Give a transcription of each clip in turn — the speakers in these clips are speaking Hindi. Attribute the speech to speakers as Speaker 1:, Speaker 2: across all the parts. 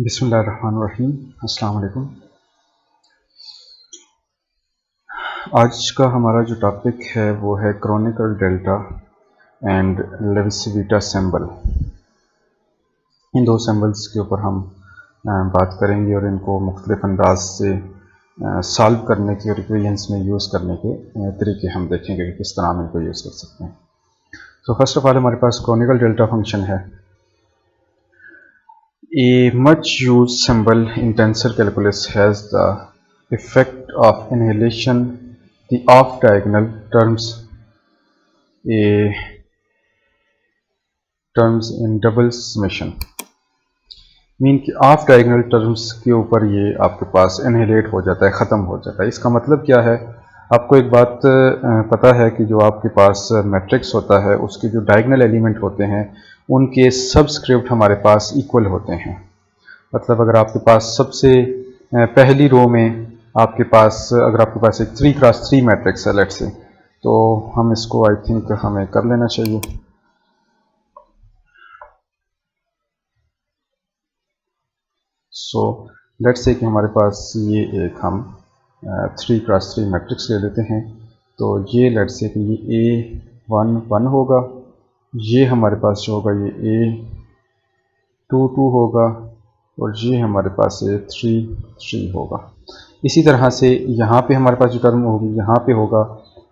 Speaker 1: बिस्मिल्लाहिर्रहमानिर्रहीम। अस्सलाम वालेकुम। आज का हमारा जो टॉपिक है वो है Kronecker delta and Levi Civita symbol. इन दो सिंबल्स के ऊपर हम बात करेंगे और इनको मुख्तलिफ अंदाज से सॉल्व करने के और इक्वेशंस में यूज़ करने के तरीके हम देखेंगे कि किस तरह हम इनको यूज़ कर सकते हैं। तो फर्स्ट ऑफ ऑल हमारे पास क्रोनिकल डेल्टा फंक्शन है। A much used symbol in tensor calculus has the effect of annihilation the off diagonal terms in double summation। Mean कि ऑफ डायगोनल टर्म्स के ऊपर ये आपके पास एनहिलेट हो जाता है, ख़त्म हो जाता है। इसका मतलब क्या है? आपको एक बात पता है कि जो आपके पास मैट्रिक्स होता है उसके जो डायगोनल एलिमेंट होते हैं उनके सबस्क्रिप्ट हमारे पास इक्वल होते हैं। मतलब अगर आपके पास सबसे पहली रो में आपके पास अगर आपके पास एक 3x3 मैट्रिक्स है लेट्स से, तो हम इसको आई थिंक हमें कर लेना चाहिए। सो लेट्स से कि हमारे पास ये एक हम 3x3 मैट्रिक्स ले लेते हैं। तो ये लेट्स से कि ये A11 होगा, ये हमारे पास जो होगा ये A22 होगा और ये हमारे पास A33 होगा। इसी तरह से यहाँ पे हमारे पास जो टर्म होगी यहाँ पे होगा,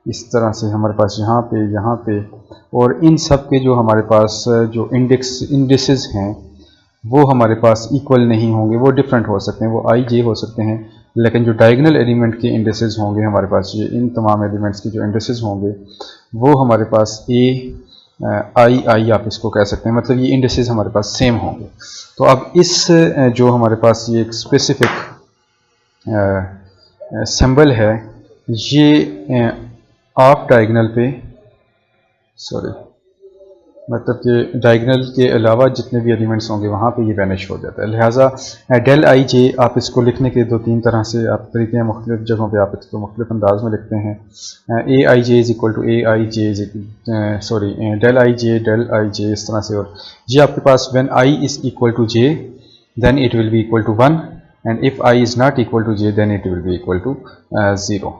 Speaker 1: इस तरह से हमारे पास यहाँ पे और इन सब के जो हमारे पास जो इंडिसेस हैं वो हमारे पास इक्वल नहीं होंगे, वो डिफरेंट हो सकते हैं, वो आई जे हो सकते हैं। लेकिन जो डायगोनल एलिमेंट के इंडिसेस होंगे हमारे पास, ये इन तमाम एलिमेंट्स के जो इंडिसेस होंगे वो हमारे पास आई आप इसको कह सकते हैं। मतलब ये इंडिसेस हमारे पास सेम होंगे। तो अब इस जो हमारे पास ये एक स्पेसिफिक सिंबल है, ये ऑफ डायगोनल पे मतलब कि डायगोनल के अलावा जितने भी एलिमेंट्स होंगे वहाँ पे ये वैनिश हो जाता है। लिहाजा डेल आई जे आप इसको लिखने के दो तीन तरह से आप तरीके हैं, मुख्तलिफ जगहों पे आप इसको मुख्तलिफ अंदाज में लिखते हैं। A i J is equal to A i J del I j इस तरह से। और ये आपके पास when i is equal to j then it will be equal to 1 and if i is not equal to j then it will be equal to 0।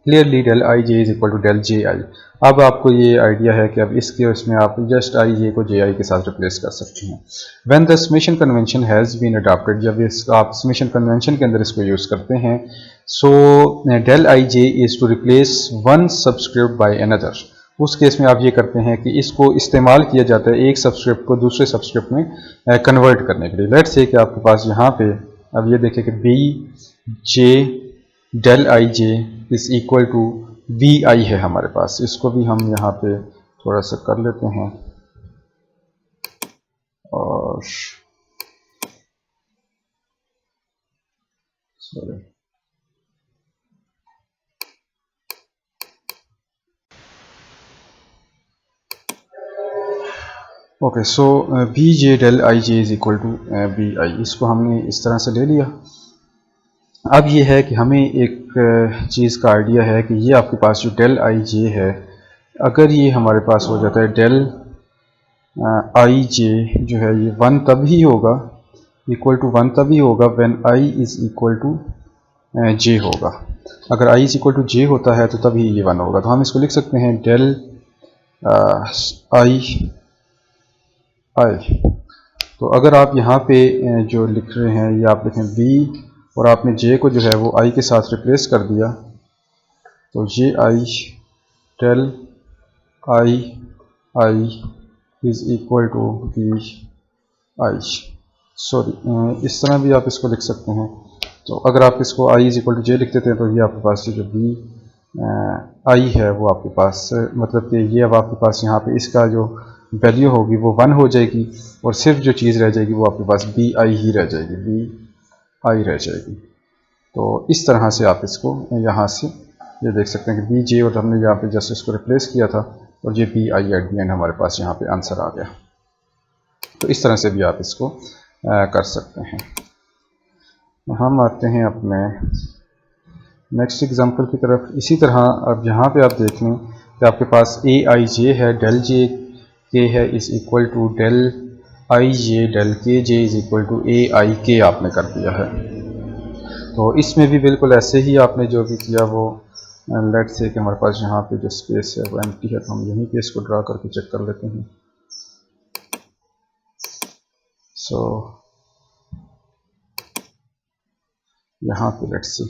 Speaker 1: Clearly del I J is equal to del j i. अब आपको ये आइडिया है कि अब इसके उसमें आप जस्ट आई जे को जे आई के साथ रिप्लेस कर सकते हैं। When the summation convention has been adopted, जब इस आप समेशन कन्वेंशन के अंदर इसको यूज़ करते हैं, so del I J is to replace one subscript by another. उस केस में आप ये करते हैं कि इसको इस्तेमाल किया जाता है एक सबस्क्रिप्ट को दूसरे सबस्क्रिप्ट में कन्वर्ट करने के लिए। लेट्स से कि आपके पास यहाँ पे अब ये देखें कि b J del I J is equal to v i है हमारे पास। इसको भी हम यहाँ पे थोड़ा सा कर लेते हैं और sorry okay. So B J del I J is equal to B I, इसको हमने इस तरह से ले लिया। अब ये है कि हमें एक चीज़ का आइडिया है कि ये आपके पास जो डेल आई जे है, अगर ये हमारे पास हो जाता है डेल आई जे जो है ये 1 तभी होगा, इक्वल टू 1 तभी होगा when i is equal to j होगा। अगर i is equal to j होता है तो तभी ये 1 होगा। तो हम इसको लिख सकते हैं डेल आई आई। तो अगर आप यहाँ पे जो लिख रहे हैं ये आप लिखें बी और आपने जे को जो है वो आई के साथ रिप्लेस कर दिया, तो ये i del i i is equal to B i. Sorry इस तरह भी आप इसको लिख सकते हैं। तो अगर आप इसको आई इज़ इक्वल टू जे लिख देते हैं तो ये आपके पास जो बी आई है वो आपके पास मतलब कि ये अब आपके पास यहाँ पे इसका जो वैल्यू होगी वो 1 हो जाएगी और सिर्फ जो चीज़ रह जाएगी वो आपके पास बी आई ही रह जाएगी, बी आई रह जाएगी। तो इस तरह से आप इसको यहाँ से ये देख सकते हैं कि बी जे और हमने यहाँ पे जस्ट इसको रिप्लेस किया था और ये B I at the end हमारे पास यहाँ पे आंसर आ गया। तो इस तरह से भी आप इसको कर सकते हैं। हम आते हैं अपने नेक्स्ट एग्जांपल की तरफ। इसी तरह अब यहाँ पे आप देख लें कि आपके पास ए आई जे है, डेल जे के है is equal to del I J del K J is equal to A I K आपने कर दिया है। तो इसमें भी बिल्कुल ऐसे ही आपने जो भी किया वो लेट से कि हमारे पास यहाँ पे जो स्पेस है वो एम्प्टी है, तो हम यहीं पे इसको ड्रा करके चेक कर लेते हैं। सो यहाँ पे लेट से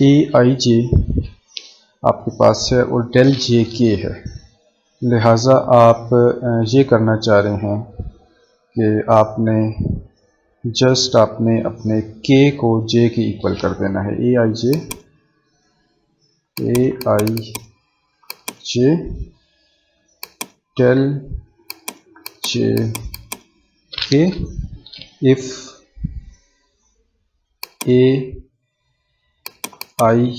Speaker 1: ए आई जे आपके पास है और डेल जे के है, लिहाजा आप ये करना चाह रहे हैं कि आपने जस्ट आपने अपने के को जे के इक्वल कर देना है। ए आई जे डेल जे के इफ ए आई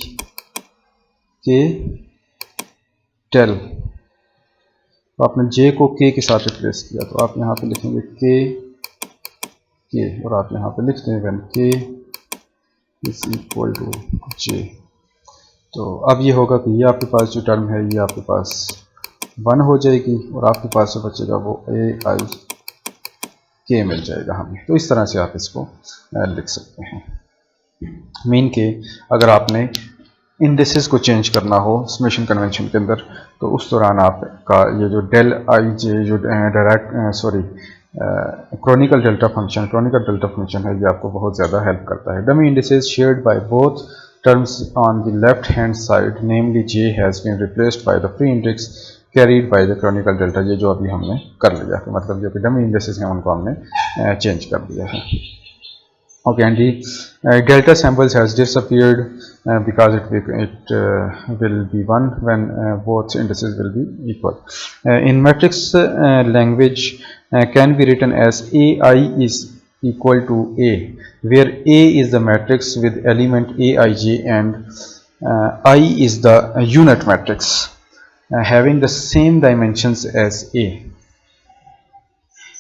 Speaker 1: के डेल, तो आपने जे को के के साथ रिप्लेस किया, तो आप यहाँ पे लिखेंगे के और आप यहाँ पे लिख दें व्हेन के इज इक्वल टू जे। तो अब ये होगा कि ये आपके पास जो टर्म है ये आपके पास 1 हो जाएगी और आपके पास जो बचेगा वो ए आई के मिल जाएगा हमें। तो इस तरह से आप इसको लिख सकते हैं। मीन के अगर आपने इंडिसेस को चेंज करना हो समेशन कन्वेंशन के अंदर, तो उस दौरान आपका ये जो डेल आई जे जो क्रोनिकल डेल्टा फंक्शन है, ये आपको बहुत ज़्यादा हेल्प करता है। Dummy indices shared by both terms on the left hand side, namely j has been replaced by the free index carried by the canonical delta। ये जो अभी हमने कर लिया है, मतलब जो कि डमी इंडिसेस हैं उनको हमने चेंज कर दिया है। Okay, and the delta samples has disappeared because it will be 1 when both indices will be equal. In matrix language can be written as AI is equal to A, where A is the matrix with element Aij and I is the unit matrix having the same dimensions as A।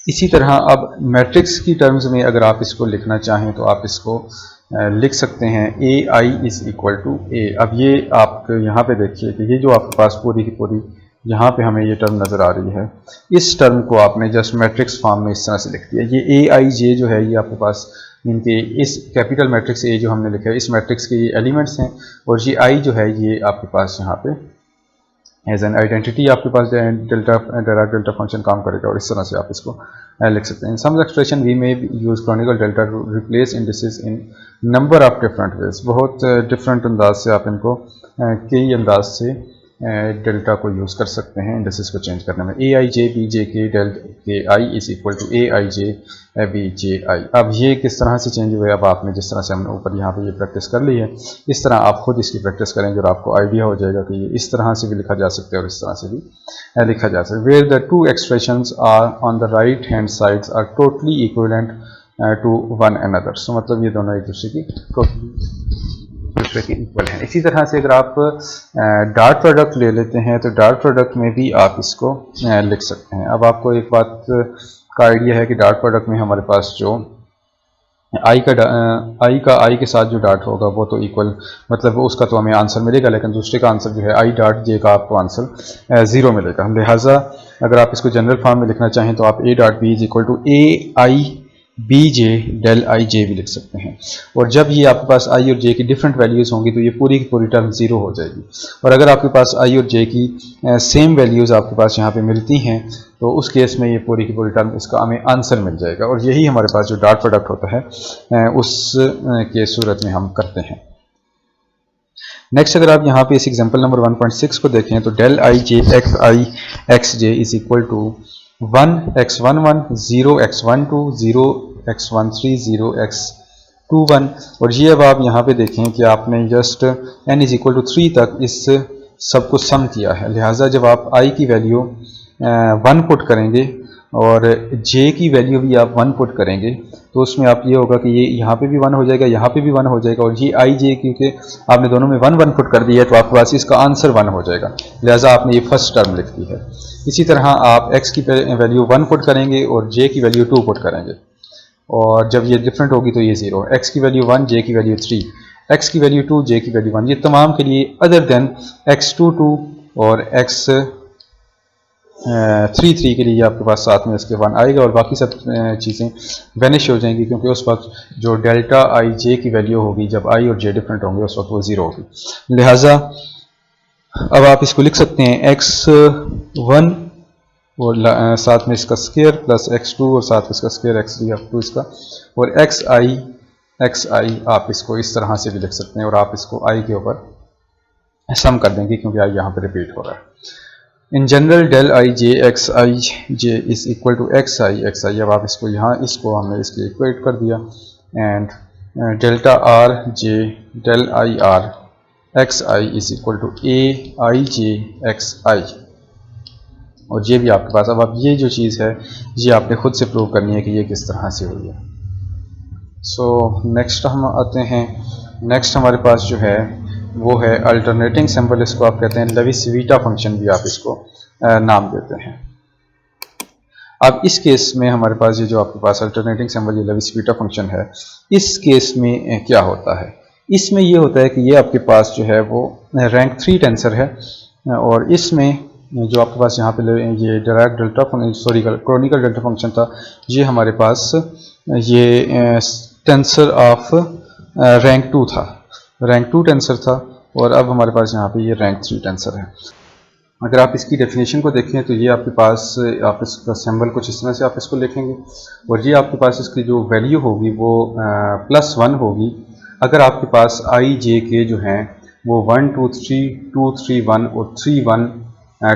Speaker 1: इसी तरह अब मैट्रिक्स की टर्म्स में अगर आप इसको लिखना चाहें तो आप इसको लिख सकते हैं a I is equal to ए। अब ये आप यहाँ पे देखिए कि ये जो आपके पास पूरी की पूरी यहाँ पे हमें ये टर्म नज़र आ रही है, इस टर्म को आपने जस्ट मैट्रिक्स फॉर्म में इस तरह से लिख दिया। ये ए आई जे जो है ये आपके पास इनके इस कैपिटल मैट्रिक्स ए जो हमने लिखा है इस मैट्रिक्स के ये एलिमेंट्स हैं, और ये आई जो है ये आपके पास यहाँ पे एज एन आइडेंटिटी आपके पास डायराक डेल्टा फंक्शन काम करेगा, और इस तरह से आप इसको लिख सकते हैं। In some expression we may use Kronecker delta to replace indices in number of different ways. बहुत डिफरेंट अंदाज से आप इनको कई अंदाज से डेल्टा को यूज़ कर सकते हैं इंडिसेस को चेंज करने में। ए i j b J k del k i is equal to A i j b j i. अब ये किस तरह से चेंज हुए, अब आपने जिस तरह से हमने ऊपर यहाँ पे ये प्रैक्टिस कर ली है, इस तरह आप खुद इसकी प्रैक्टिस करेंगे और आपको आइडिया हो जाएगा कि ये इस तरह से भी लिखा जा सकता है और इस तरह से भी लिखा जा सकता है। Where the two expressions are on the right hand sides are totally equivalent to one another. So मतलब ये दोनों एक दूसरे की दूसरे के इक्वल हैं। इसी तरह से अगर आप डॉट प्रोडक्ट ले लेते हैं तो डॉट प्रोडक्ट में भी आप इसको लिख सकते हैं। अब आपको एक बात का आइडिया है कि डॉट प्रोडक्ट में हमारे पास जो आई का आई के साथ जो डॉट होगा वो तो इक्वल, मतलब उसका तो हमें आंसर मिलेगा, लेकिन दूसरे का आंसर जो है आई डॉट जे का आपको आंसर 0 मिलेगा। लिहाजा अगर आप इसको जनरल फॉर्म में लिखना चाहें तो आप a dot b is equal to A i b J del I j भी लिख सकते हैं। और जब ये आपके पास आई और जे की डिफरेंट वैल्यूज़ होंगी तो ये पूरी की पूरी टर्म 0 हो जाएगी। और अगर आपके पास आई और जे की सेम वैल्यूज़ आपके पास यहाँ पे मिलती हैं तो उस केस में ये पूरी की पूरी टर्म इसका हमें आंसर मिल जाएगा। और यही हमारे पास जो डॉट प्रोडक्ट होता है उस के सूरत में हम करते हैं। नेक्स्ट अगर आप यहाँ पे इस एग्जाम्पल नंबर 1.6 को देखें तो del I J x I X J is equal to 1x11 0x12 0x13 0x21। और ये अब आप यहाँ पे देखें कि आपने just n is equal to 3 तक इस सब को सम किया है। लिहाजा जब आप i की वैल्यू 1 पुट करेंगे और j की वैल्यू भी आप 1 पुट करेंगे तो उसमें आप ये होगा कि ये यहाँ पे भी 1 हो जाएगा, यहाँ पे भी 1 हो जाएगा, और ये आई जे क्योंकि आपने दोनों में 1 1 पुट कर दिया है तो आपके पास इसका आंसर 1 हो जाएगा। लिहाजा आपने ये फर्स्ट टर्म लिख दी है। इसी तरह आप x की वैल्यू 1 पुट करेंगे और j की वैल्यू 2 पुट करेंगे, और जब ये डिफरेंट होगी तो ये 0। x की वैल्यू 1 j की वैल्यू 3, x की वैल्यू 2 j की वैल्यू 1, ये तमाम के लिए अदर देन x22 और x 3 3 के लिए आपके पास साथ में इसके 1 आएगा और बाकी सब चीज़ें वैनिश हो जाएंगी, क्योंकि उस वक्त जो डेल्टा आई जे की वैल्यू होगी, जब आई और जे डिफरेंट होंगे उस वक्त वो 0 होगी। लिहाजा अब आप इसको लिख सकते हैं x1 और साथ में इसका स्क्वायर प्लस x2 और साथ में इसका स्क्वायर x3 up to इसका, और xi आप इसको इस तरह से भी लिख सकते हैं और आप इसको i के ऊपर सम कर देंगे क्योंकि i यहाँ पर रिपीट हो रहा है। In general del I J x i J is equal to x i, अब आप इसको यहाँ इसको हमने इसके इक्वेट कर दिया, and delta r j del i r x i is equal to A i J x i, और ये भी आपके पास। अब ये जो चीज़ है ये आपने खुद से प्रूव करनी है कि ये किस तरह से हुई है। सो नेक्स्ट हम आते हैं, नेक्स्ट हमारे पास जो है वो है अल्टरनेटिंग सिंबल, इसको आप कहते हैं लेविस-वीटा फंक्शन भी आप इसको नाम देते हैं। अब इस केस में हमारे पास ये जो आपके पास अल्टरनेटिंग सिंबल ये लेविस-वीटा फंक्शन है, इस केस में क्या होता है, इसमें ये होता है कि ये आपके पास जो है वो रैंक 3 टेंसर है, और इसमें जो आपके पास यहाँ पे ये direct delta chronicle delta function था, ये हमारे पास ये टेंसर ऑफ रैंक 2 था, रैंक 2 टेंसर था, और अब हमारे पास यहाँ पे ये रैंक 3 टेंसर है। अगर आप इसकी डेफिनेशन को देखें तो ये आपके पास आप इसका सिंबल कुछ इस तरह से आप इसको लिखेंगे, और ये आपके पास इसकी जो वैल्यू होगी वो +1 होगी अगर आपके पास आई जे के जो हैं वो 1 2 3 2 3 1 और 3 1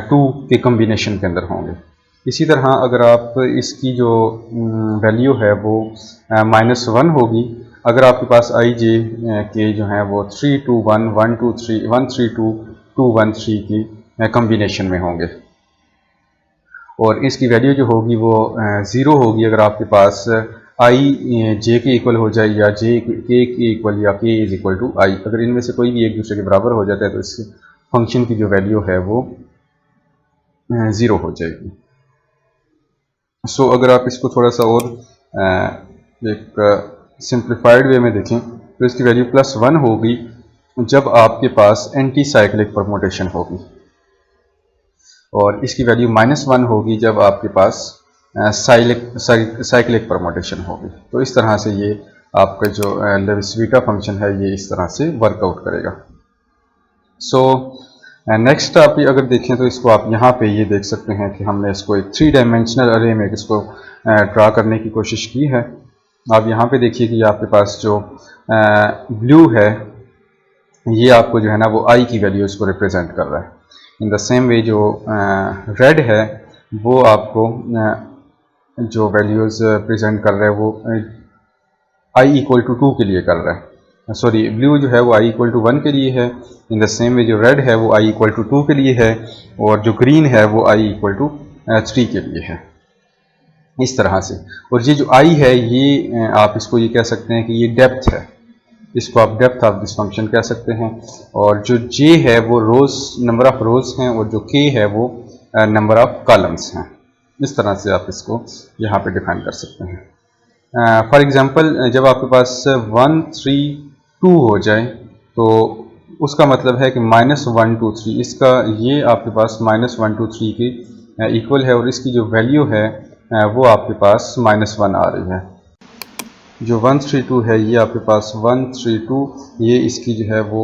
Speaker 1: 2 के कम्बिनेशन के अंदर होंगे। इसी तरह अगर आप इसकी जो वैल्यू है वो -1 होगी अगर आपके पास आई जे के जो हैं वो 3 2 1 1 2 3 1 3 2 2 1 3 की कम्बिनेशन में होंगे, और इसकी वैल्यू जो होगी वो 0 होगी अगर आपके पास आई जे के इक्वल हो जाए या जे के इक्वल या के इज इक्वल टू आई। अगर इनमें से कोई भी एक दूसरे के बराबर हो जाता है तो इस फंक्शन की जो वैल्यू है वो 0 हो जाएगी। सो अगर आप इसको थोड़ा सा और एक सिंप्लीफाइड वे में देखें तो इसकी वैल्यू +1 होगी जब आपके पास एंटी साइक्लिक परमुटेशन होगी, और इसकी वैल्यू -1 होगी जब आपके पास साइक्लिक परमुटेशन होगी। तो इस तरह से ये आपका जो लेविस-वीटा फंक्शन है ये इस तरह से वर्कआउट करेगा। सो नेक्स्ट आप अगर देखें तो इसको आप यहाँ पे ये देख सकते हैं कि हमने इसको एक 3 डायमेंशनल अरे में इसको ड्रा करने की कोशिश की है। आप यहाँ पे देखिए कि आपके पास जो ब्लू है ये आपको जो है ना वो आई की वैल्यू इसको रिप्रेजेंट कर रहा है। इन द सेम वे जो रेड है वो आपको जो वैल्यूज़ प्रेजेंट कर रहा है वो आई इक्वल टू 2 के लिए कर रहा है, सॉरी ब्लू जो है वो आई इक्वल टू 1 के लिए है। इन द सेम वे जो रेड है वो आई इक्वल टू 2 के लिए है, और जो ग्रीन है वो आई इक्वल टू 3 के लिए है, इस तरह से। और ये जो आई है ये आप इसको ये कह सकते हैं कि ये डेप्थ है, इसको आप डेप्थ ऑफ दिस फंक्शन कह सकते हैं, और जो जे है वो रोज नंबर ऑफ रोज हैं, और जो के है वो नंबर ऑफ कॉलम्स हैं। इस तरह से आप इसको यहाँ पे डिफाइन कर सकते हैं। फॉर एग्जांपल जब आपके पास 1 3 2 हो जाए तो उसका मतलब है कि -1 2 3 इसका ये आपके पास -1 2 3 की इक्वल है, और इसकी जो वैल्यू है वो आपके पास -1 आ रही है। जो 1 3 2 है ये आपके पास 1 3 2 ये इसकी जो है वो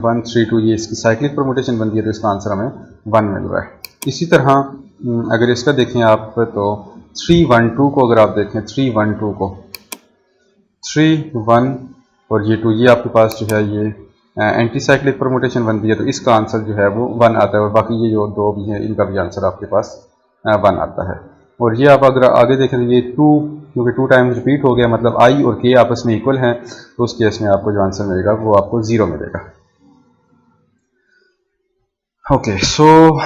Speaker 1: 1 3 2 ये इसकी साइक्लिक परमुटेशन बनती है, तो इसका आंसर हमें 1 मिल रहा है। इसी तरह अगर इसका देखें आप तो 3 1 2 को अगर आप देखें 3 1 2 को 3 1 और ये 2 ये आपके पास जो है ये एंटी साइक्लिक परमुटेशन बनती है, तो इसका आंसर जो है वो 1 आता है, और बाकी ये जो 2 भी हैं इनका भी आंसर आपके पास 1 आता है। और ये आप अगर आगे देखें तो ये 2 क्योंकि 2 टाइम्स रिपीट हो गया मतलब आई और के आपस में इक्वल हैं, तो उस केस में आपको जो आंसर मिलेगा वो आपको 0 मिलेगा। ओके, सो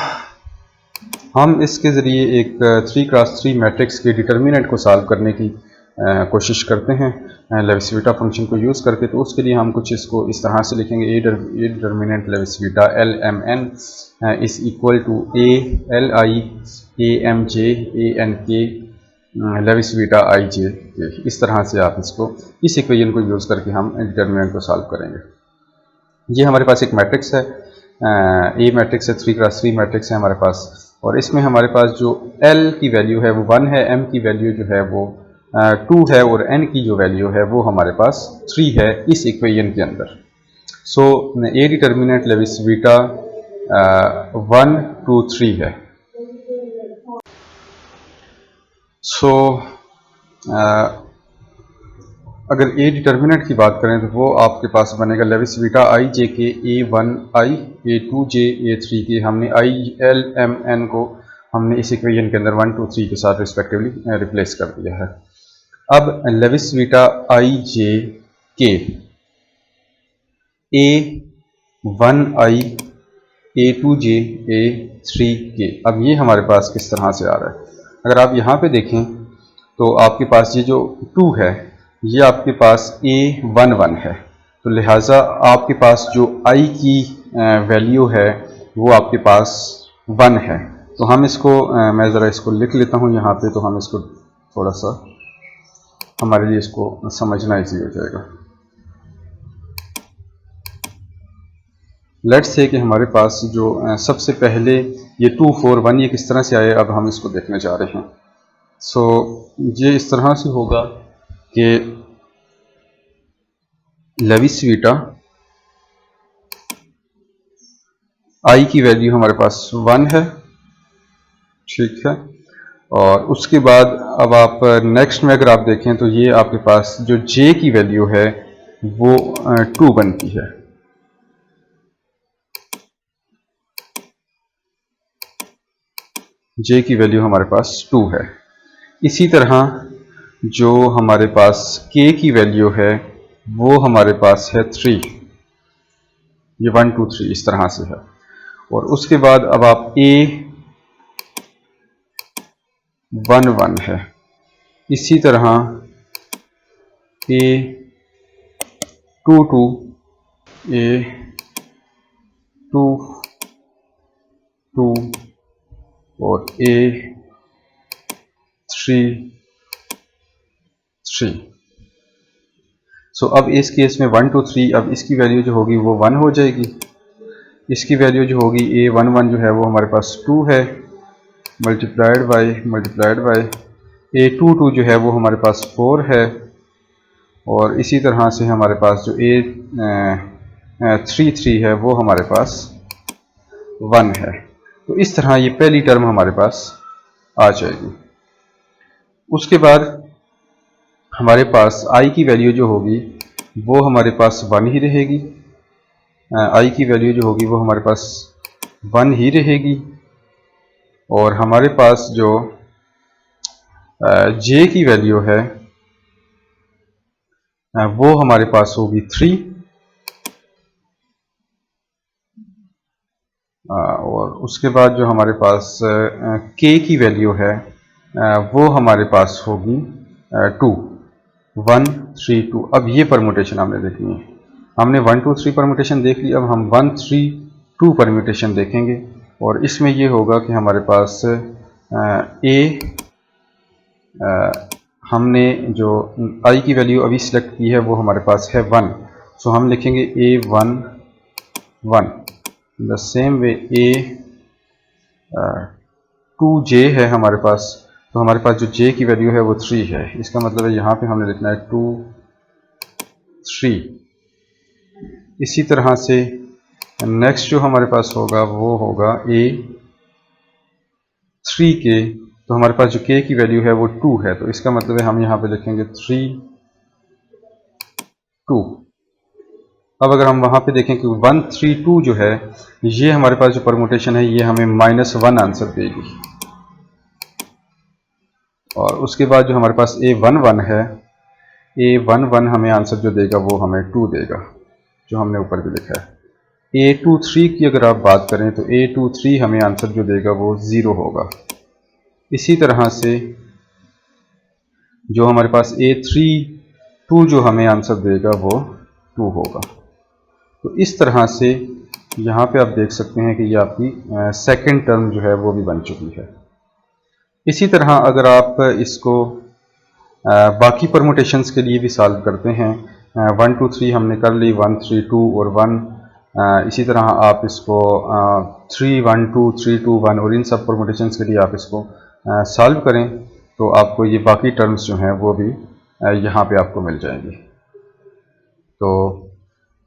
Speaker 1: हम इसके ज़रिए एक 3x3 मैट्रिक्स के डिटर्मिनेंट को सॉल्व करने की कोशिश करते हैं लेविस-वीटा फंक्शन को यूज़ करके। तो उसके लिए हम कुछ इसको इस तरह से लिखेंगे, a determinant Levi Civita LMN is equal to ALI AMJ ANK Levi Civita IJ। इस तरह से आप इसको इस इक्वेशन को यूज़ करके हम डिटर्मिनेंट को सॉल्व करेंगे। ये हमारे पास एक मैट्रिक्स है, ए मैट्रिक्स है, 3x3 मैट्रिक्स है हमारे पास, और इसमें हमारे पास जो L की वैल्यू है वो 1 है, M की वैल्यू जो है वो 2 है और N की जो वैल्यू है वो हमारे पास 3 है इस इक्वेशन के अंदर। सो ए डिटर्मिनेंट लेविस बीटा 1 2 3 है। सो अगर ए डिटर्मिनेंट की बात करें तो वो आपके पास बनेगा लेविस बीटा आई जे के A1 I A2 J A3 के हमने I L M N को हमने इस इक्वेशन के अंदर 1 2 3 के साथ रिस्पेक्टिवली रिप्लेस कर दिया है। अब लेविस बीटा आई जे के A1 I A2 J A3 के, अब ये हमारे पास किस तरह से आ रहा है। अगर आप यहाँ पे देखें तो आपके पास ये जो 2 है ये आपके पास A11 है, तो लिहाजा आपके पास जो I की वैल्यू है वो आपके पास 1 है। तो हम इसको मैं ज़रा इसको लिख लेता हूँ यहाँ पे, तो हम इसको थोड़ा सा हमारे लिए इसको समझना ईजी हो जाएगा। लेट्स से कि हमारे पास जो सबसे पहले ये 2 4 1 ये किस तरह से आए, अब हम इसको देखने जा रहे हैं। सो ये इस तरह से होगा कि लेविस बीटा आई की वैल्यू हमारे पास 1 है, ठीक है। और उसके बाद अब आप नेक्स्ट में अगर आप देखें तो ये आपके पास जो जे की वैल्यू है वो 2 बनती है। जे की वैल्यू हमारे पास 2 है। इसी तरह जो हमारे पास के की वैल्यू है वो हमारे पास है 3, ये 1 2 3 इस तरह से है। और उसके बाद अब आप A11 है, इसी तरह A22 A22 और A33। सो अब इस केस में 1 2 3, अब इसकी वैल्यू जो होगी वो 1 हो जाएगी। इसकी वैल्यू जो होगी A11 जो है वो हमारे पास 2 है, मल्टीप्लाइड बाय A22 जो है वो हमारे पास 4 है। और इसी तरह से हमारे पास जो A33 है वो हमारे पास 1 है। तो इस तरह ये पहली टर्म हमारे पास आ जाएगी। उसके बाद हमारे पास I की वैल्यू जो होगी वो हमारे पास 1 ही रहेगी। I की वैल्यू जो होगी वो हमारे पास 1 ही रहेगी। और हमारे पास जो J की वैल्यू है वो हमारे पास होगी 3। और उसके बाद जो हमारे पास K की वैल्यू है वो हमारे पास होगी 2, 1 3 2। अब ये परम्यूटेशन हमने देखनी है। हमने 1 2 3 परम्यूटेशन देख ली, अब हम 1 3 2 परम्यूटेशन देखेंगे। और इसमें ये होगा कि हमारे पास हमने जो I की वैल्यू अभी सिलेक्ट की है वो हमारे पास है 1, सो हम लिखेंगे A11। The same way A2J है हमारे पास, तो हमारे पास जो J की वैल्यू है वो 3 है। इसका मतलब है यहाँ पे हमने लिखना है 2 3। इसी तरह से नेक्स्ट जो हमारे पास होगा वो होगा A3K, तो हमारे पास जो K की वैल्यू है वो 2 है, तो इसका मतलब है हम यहाँ पे लिखेंगे 3 2। अब अगर हम वहाँ पे देखें कि 1 3 2 जो है ये हमारे पास जो परम्यूटेशन है ये हमें -1 आंसर देगी। और उसके बाद जो हमारे पास A11 है, A11 हमें आंसर जो देगा वो हमें 2 देगा, जो हमने ऊपर भी लिखा है। A23 की अगर आप बात करें तो A23 हमें आंसर जो देगा वो 0 होगा। इसी तरह से जो हमारे पास A32 जो हमें आंसर देगा वो 2 होगा। तो इस तरह से यहाँ पे आप देख सकते हैं कि ये आपकी सेकंड टर्म जो है वो भी बन चुकी है। इसी तरह अगर आप इसको बाकी परम्यूटेशंस के लिए भी सॉल्व करते हैं, 1 2 3 हमने कर ली, 1 3 2 और 1 इसी तरह आप इसको 312, 321 और इन सब परमुटेशंस के लिए आप इसको सॉल्व करें तो आपको ये बाकी टर्म्स जो हैं वो भी यहाँ पे आपको मिल जाएंगी। तो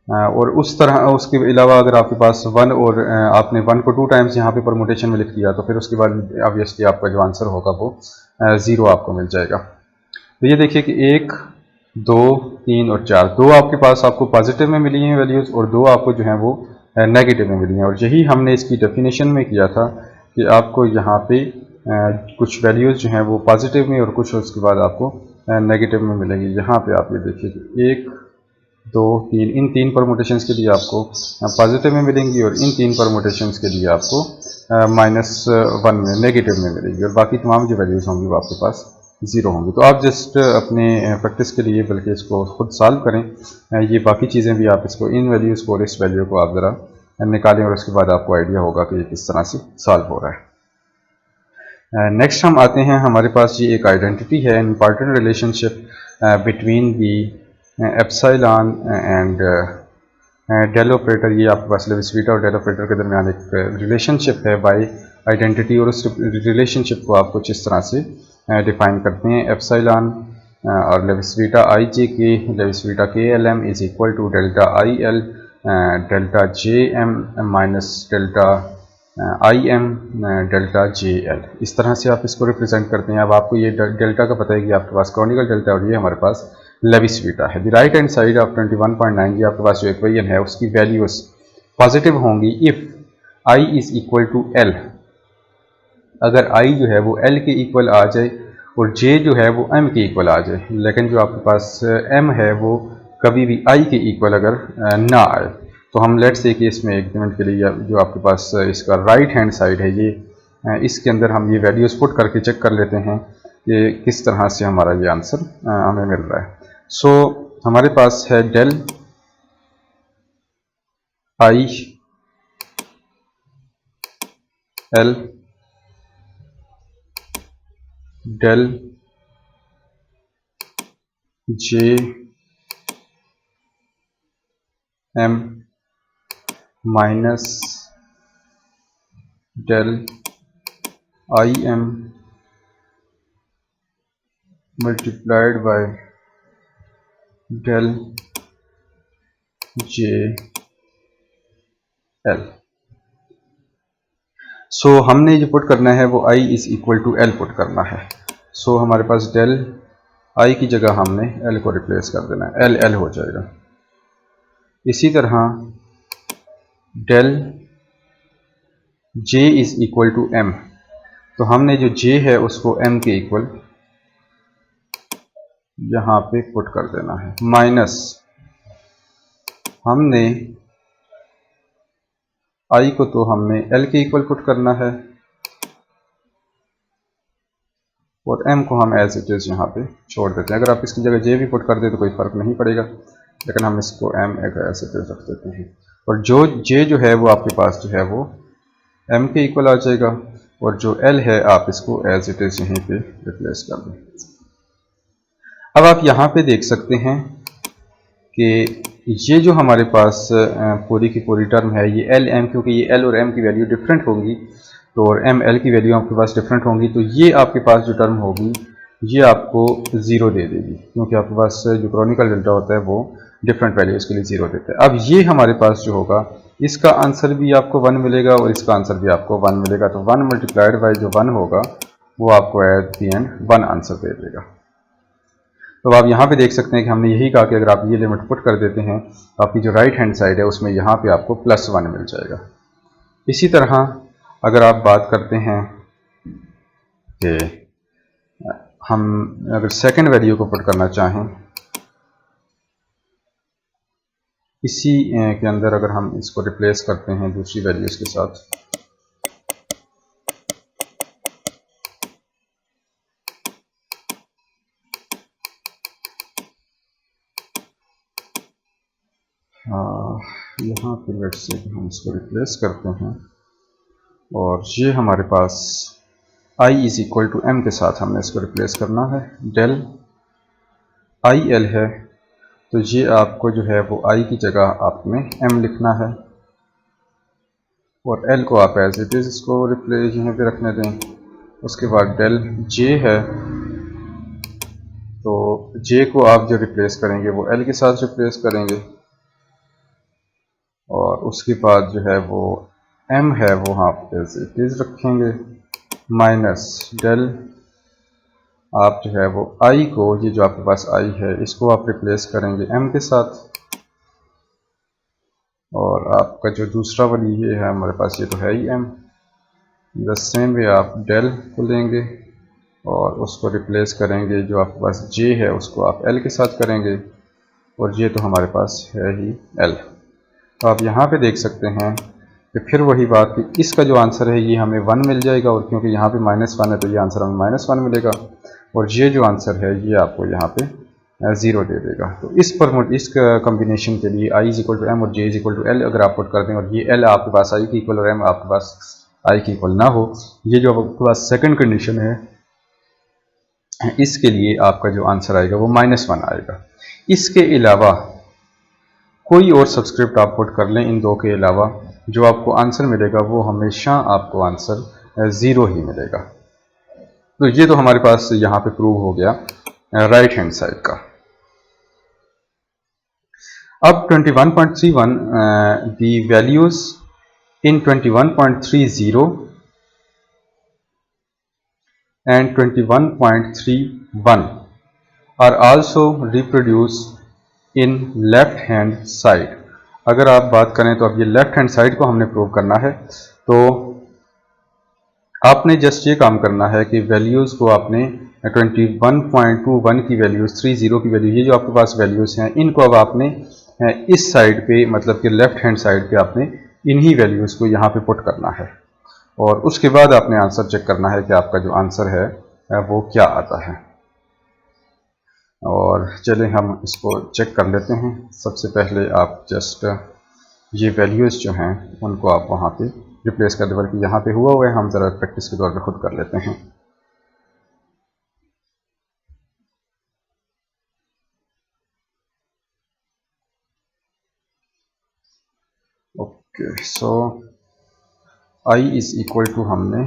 Speaker 1: और उस तरह उसके अलावा अगर आपके पास वन और आपने वन को 2 टाइम्स यहाँ पे परमुटेशन में लिख दिया तो फिर उसके बाद ऑब्वियसली आपका जो आंसर होगा वो 0 आपको मिल जाएगा। तो ये देखिए कि 1, 2, 3 और 4, 2 आपके पास आपको पॉजिटिव में मिली हैं वैल्यूज़ और 2 आपको जो हैं वो नेगेटिव में मिली हैं। और यही हमने इसकी डेफिनेशन में किया था कि आपको यहाँ पे कुछ वैल्यूज़ जो हैं वो पॉजिटिव में और कुछ उसके बाद आपको नेगेटिव में मिलेंगी। यहाँ पे आप ये देखिए कि 1, 2, 3, इन 3 परमुटेशंस के लिए आपको पॉजिटिव में मिलेंगी और इन 3 परमुटेशंस के लिए आपको -1 में नेगेटिव में मिलेंगी और बाकी तमाम जो वैल्यूज़ होंगी वो आपके पास 0 होंगी। तो आप जस्ट अपने प्रैक्टिस के लिए बल्कि इसको खुद सॉल्व करें, ये बाकी चीज़ें भी आप इसको इन वैल्यूज़ को और इस वैल्यू को आप ज़रा निकालें और उसके बाद आपको आइडिया होगा कि ये किस तरह से सॉल्व हो रहा है। नेक्स्ट हम आते हैं, हमारे पास ये एक आइडेंटिटी है, important relationship between the epsilon and del operator. ये आपके पास लेविस-वीटा और डेल ऑपरेटर के दरमियान एक रिलेशनशिप है बाय आइडेंटिटी और उस रिलेशनशिप को आप कुछ इस तरह से डिफाइन करते हैं। एप्सिलॉन और Levi's-Vita I J K, Levi Civita K L M is equal to delta I L delta J M minus delta I M delta J L. इस तरह से आप इसको रिप्रेजेंट करते हैं। अब आपको ये डेल्टा का पता है कि आपके पास क्रॉनिकल डेल्टा और ये हमारे पास लेविस-वीटा है। The right hand side of 21.9, ये आपके पास जो इक्वेशन है उसकी वैल्यूज पॉजिटिव होंगी if I is equal to L. अगर आई जो है वो एल के इक्वल आ जाए और जे जो है वो एम के इक्वल आ जाए, लेकिन जो आपके पास एम है वो कभी भी आई के इक्वल अगर ना आए, तो हम लेट्स से कि इसमें एग्रीमेंट के लिए जो आपके पास इसका राइट हैंड साइड है ये इसके अंदर हम ये वैल्यूज पुट करके चेक कर लेते हैं कि किस तरह से हमारा ये आंसर हमें मिल रहा है। सो हमारे पास है del I l del J M minus del i m multiplied by del j l. So हमने जो पुट करना है वो i is equal to L put करना है। सो हमारे पास डेल i की जगह हमने l को रिप्लेस कर देना है, l हो जाएगा। इसी तरह del j is equal to m, तो हमने जो j है उसको m के इक्वल यहाँ पे पुट कर देना है, माइनस हमने i को तो हमने l के इक्वल पुट करना है और m को हम एज इट इज यहाँ पे छोड़ देते हैं। अगर आप इसकी जगह j भी पुट कर दे तो कोई फर्क नहीं पड़ेगा, लेकिन हम इसको m एज इट इज रख देते हैं और जो j जो है वो आपके पास जो है वो m के इक्वल आ जाएगा और जो l है आप इसको एज इट इज यहीं पे रिप्लेस कर दें। अब आप यहाँ पे देख सकते हैं कि ये जो हमारे पास पूरी की पूरी टर्म है ये एल एम, क्योंकि ये एल और एम की वैल्यू डिफरेंट होंगी तो और एम एल की वैल्यू आपके पास डिफरेंट होंगी, तो ये आपके पास जो टर्म होगी ये आपको 0 दे देगी, क्योंकि आपके पास जो क्रॉनिकल डेल्टा होता है वो डिफरेंट वैल्यूज़ के लिए 0 देता है। अब ये हमारे पास जो होगा इसका आंसर भी आपको 1 मिलेगा और इसका आंसर भी आपको 1 मिलेगा, तो 1 मल्टीप्लाइड बाई जो 1 होगा वो आपको एट दी एंड 1 आंसर दे देगा। तो आप यहाँ पे देख सकते हैं कि हमने यही कहा कि अगर आप ये लिमिट पुट कर देते हैं तो आपकी जो राइट हैंड साइड है उसमें यहाँ पे आपको +1 मिल जाएगा। इसी तरह अगर आप बात करते हैं कि हम अगर सेकंड वैल्यू को पुट करना चाहें इसी के अंदर, अगर हम इसको रिप्लेस करते हैं दूसरी वैल्यूज़ के साथ, यहाँ पर लेट से हम इसको रिप्लेस करते हैं और ये हमारे पास i is equal to m के साथ हमने इसको रिप्लेस करना है। डेल आई एल है तो ये आपको जो है वो i की जगह आपने m लिखना है और एल को आप एज इट इज़ इसको रिप्लेस यहाँ पे रखने दें। उसके बाद डेल जे है, तो जे को आप जो रिप्लेस करेंगे वो एल के साथ रिप्लेस करेंगे, और उसके बाद जो है वो एम है वो आप एज इट इज़ रखेंगे, माइनस डेल आप जो है वो आई को, ये जो आपके पास आई है इसको आप रिप्लेस करेंगे एम के साथ, और आपका जो दूसरा वाली ये है हमारे पास, ये तो है ही एम। द सेम वे आप डेल को लेंगे और उसको रिप्लेस करेंगे, जो आपके पास जे है उसको आप एल के साथ करेंगे, और ये तो हमारे पास है ही एल। तो आप यहाँ पे देख सकते हैं कि फिर वही बात कि इसका जो आंसर है ये हमें 1 मिल जाएगा, और क्योंकि यहाँ पे -1 है तो ये आंसर हमें -1 मिलेगा, और ये जो आंसर है ये आपको यहाँ पे 0 दे देगा। तो इस कम्बिनेशन के लिए i = m और j = l अगर आप पुट कर दें, और ये l आपके पास i के इक्वल और m आपके पास i के इक्वल ना हो, ये जो आपके पास सेकंड कंडीशन है, इसके लिए आपका जो आंसर आएगा वो -1 आएगा। इसके अलावा कोई और सब्सक्रिप्ट आप पुट कर लें इन दो के अलावा, जो आपको आंसर मिलेगा वो हमेशा आपको आंसर 0 ही मिलेगा। तो ये तो हमारे पास यहाँ पे प्रूव हो गया राइट हैंड साइड का। अब 21.31 the values in 21.30 and 21.31 are also reproduced in left hand side। अगर आप बात करें तो अब ये लेफ्ट हैंड साइड को हमने प्रूव करना है, तो आपने जस्ट ये काम करना है कि वैल्यूज़ को आपने 21.21 की वैल्यूज़, 30 की वैल्यू, ये जो आपके पास वैल्यूज़ हैं इनको अब आपने इस साइड पे, मतलब कि लेफ्ट हैंड साइड पे आपने इन्हीं वैल्यूज़ को यहाँ पे पुट करना है, और उसके बाद आपने आंसर चेक करना है कि आपका जो आंसर है वो क्या आता है। और चलें हम इसको चेक कर लेते हैं। सबसे पहले आप जस्ट ये वैल्यूज़ जो हैं उनको आप वहाँ पे रिप्लेस कर दें, बल्कि यहाँ पे हुआ है, हम ज़रा प्रैक्टिस के तौर पे खुद कर लेते हैं। Okay, so i is equal to हमने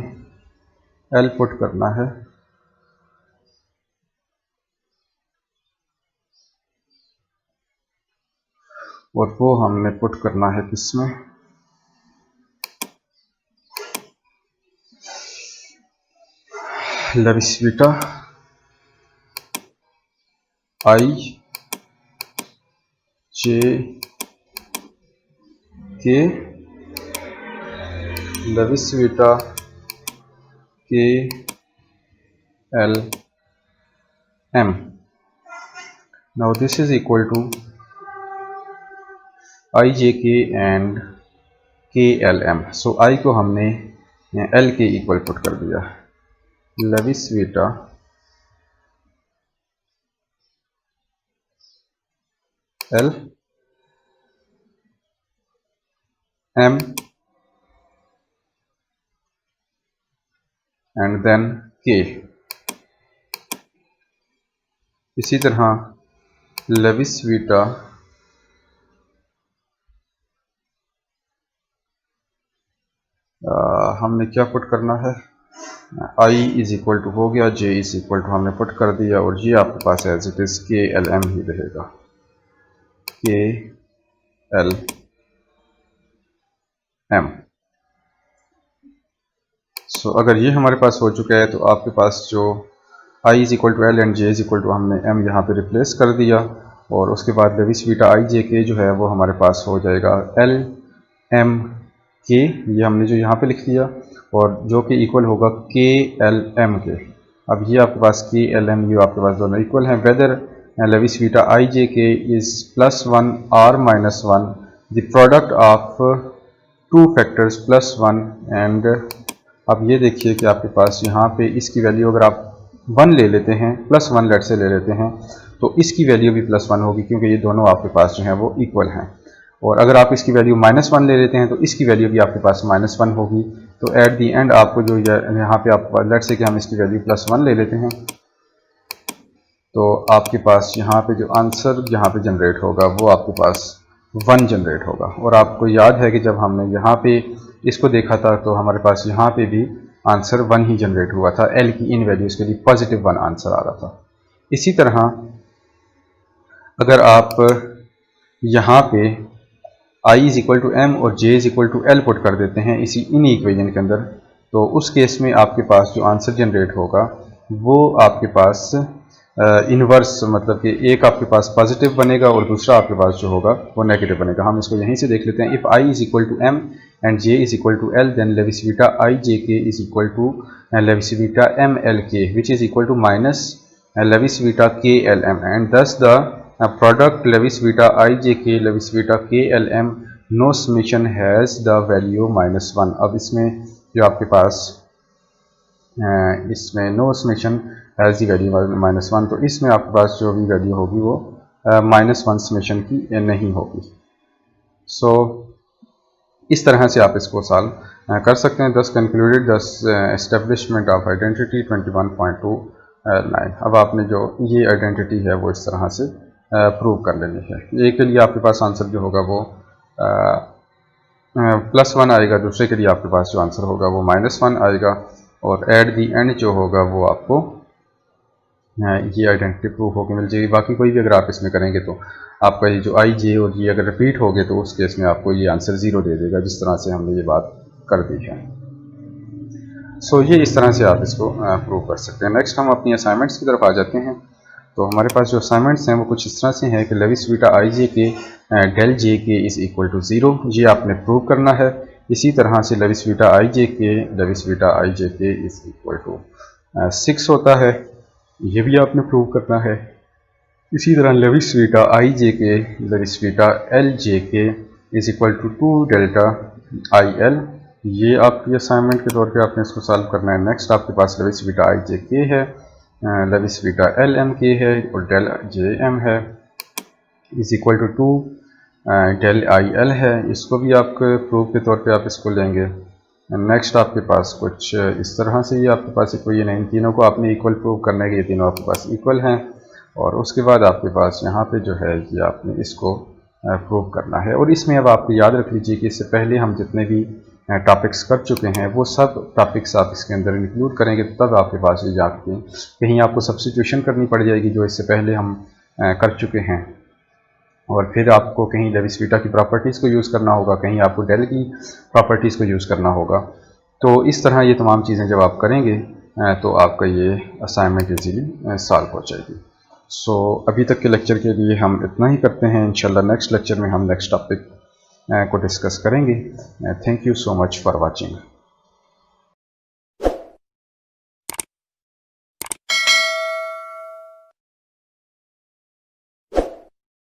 Speaker 1: l पुट करना है, और वो हमने पुट करना है किसमें, Levi Civita i j k Levi Civita k l m। Now this is equal to i j k and k l m। So i को हमने l के इक्वल पुट कर दिया, Levi Civita l m and then k। इसी तरह लेविस-बीटा हमने क्या पुट करना है, i इज इक्वल टू हो गया, j इज इक्वल टू हमने पुट कर दिया, और ये आपके पास एज इट इज के एल एम ही रहेगा, के एल एम। सो अगर ये हमारे पास हो चुका है, तो आपके पास जो i is equal to L and j is equal to हमने m यहाँ पे रिप्लेस कर दिया, और उसके बाद लेविस-बीटा i j k जो है वो हमारे पास हो जाएगा l m k, ये हमने जो यहाँ पे लिख दिया, और जो कि इक्वल होगा k l m के। अब ये आपके पास k l m ये आपके पास दोनों इक्वल हैं, whether Levi Civita i j k is +1 or -1, the product of two factors +1 and. अब ये देखिए कि आपके पास यहाँ पे इसकी वैल्यू अगर आप 1 ले लेते हैं, +1 लेट से ले लेते हैं, तो इसकी वैल्यू भी +1 होगी, क्योंकि ये दोनों आपके पास जो हैं वो इक्वल हैं। और अगर आप इसकी वैल्यू -1 ले लेते हैं तो इसकी वैल्यू भी आपके पास -1 होगी। तो एट दी एंड आपको जो यहाँ पे आप लेट से कि हम इसकी वैल्यू +1 ले लेते हैं, तो आपके पास यहाँ पे जो आंसर यहाँ पे जनरेट होगा वो आपके पास 1 जनरेट होगा। और आपको याद है कि जब हमने यहाँ पे इसको देखा था तो हमारे पास यहाँ पे भी आंसर 1 ही जनरेट हुआ था, एल की इन वैल्यूज़ के लिए पॉजिटिव 1 आंसर आ रहा था। इसी तरह अगर आप यहाँ पे i is equal to M और j is equal to L put कर देते हैं इसी इन इक्वेशन के अंदर, तो उस केस में आपके पास जो आंसर जनरेट होगा वो आपके पास इन्वर्स, मतलब कि एक आपके पास पॉजिटिव बनेगा और दूसरा आपके पास जो होगा वो नेगेटिव बनेगा। हम इसको यहीं से देख लेते हैं। If i is equal to m and j is equal to l then Levi Civita i j k is equal to Levi Civita m l k which is equal to minus Levi Civita k l m and thus the product Levi Civita i j k Levi Civita k l m no summation has the value -1। अब इसमें जो आपके पास इसमें no summation has the value -1, तो इसमें आपके पास जो भी वैल्यू होगी वो -1 समेशन की नहीं होगी। सो इस तरह से आप इसको सॉल्व कर सकते हैं। 10 कंक्लूडेड 10 एस्टेब्लिशमेंट ऑफ आइडेंटिटी 21.29। अब आपने जो ये आइडेंटिटी है वो इस तरह से प्रूव कर लेनी है। एक के लिए आपके पास आंसर जो होगा वो +1 आएगा, दूसरे के लिए आपके पास जो आंसर होगा वो -1 आएगा, और एट दी एंड जो होगा वो आपको ये आइडेंटिटी प्रूफ होकर मिल जाएगी। बाकी कोई भी अगर आप इसमें करेंगे तो आपका ये जो आई जे और ये अगर रिपीट हो गए तो उस केस में आपको ये आंसर 0 दे देगा, जिस तरह से हमने ये बात कर दी है। सो ये इस तरह से आप इसको प्रूव कर सकते हैं। नेक्स्ट हम अपनी असाइनमेंट्स की तरफ आ जाते हैं। तो हमारे पास जो असाइनमेंट्स हैं वो कुछ इस तरह से हैं कि लेविसिविटा आई जे k del J K is equal to 0, ये आपने प्रूव करना है। इसी तरह से लेविसिविटा आई जे के इज़ इक्वल टू 6 होता है, ये भी आपने प्रूव करना है। इसी तरह लेविसिविटा आई जे के लेविसिविटा L J K is equal to 2 delta I L, ये आपकी असाइनमेंट के तौर पे आपने इसको सॉल्व करना है। नेक्स्ट आपके पास लेविसिविटा आई जे के है, लेविसिविटा एल एम के है और डेल जे एम है, is equal to 2 del I L है, इसको भी आप प्रूफ के तौर पे आप इसको लेंगे। नेक्स्ट आपके पास कुछ इस तरह से ये आपके पास इक्वेशन है, इन तीनों को आपने इक्वल प्रूव करना है कि ये तीनों आपके पास इक्वल हैं, और उसके बाद आपके पास यहाँ पे जो है ये आपने इसको प्रूव करना है। और इसमें अब आपको याद रख लीजिए कि इससे पहले हम जितने भी टॉपिक्स कर चुके हैं वो सब टॉपिक्स आप इसके अंदर इंक्लूड करेंगे, तो तब आपके पास ये जाके कहीं आपको सब्स्टिट्यूशन करनी पड़ जाएगी जो इससे पहले हम कर चुके हैं, और फिर आपको कहीं लेविसिविटा की प्रॉपर्टीज़ को यूज़ करना होगा, कहीं आपको डेल की प्रॉपर्टीज़ को यूज़ करना होगा। तो इस तरह ये तमाम चीज़ें जब आप करेंगे तो आपका ये असाइनमेंट इजीली सॉल्व हो जाएगी। सो अभी तक के लेक्चर के लिए हम इतना ही करते हैं। इंशाल्लाह नेक्स्ट लेक्चर में हम नेक्स्ट टॉपिक को डिस्कस करेंगे। Thank you so much for watching.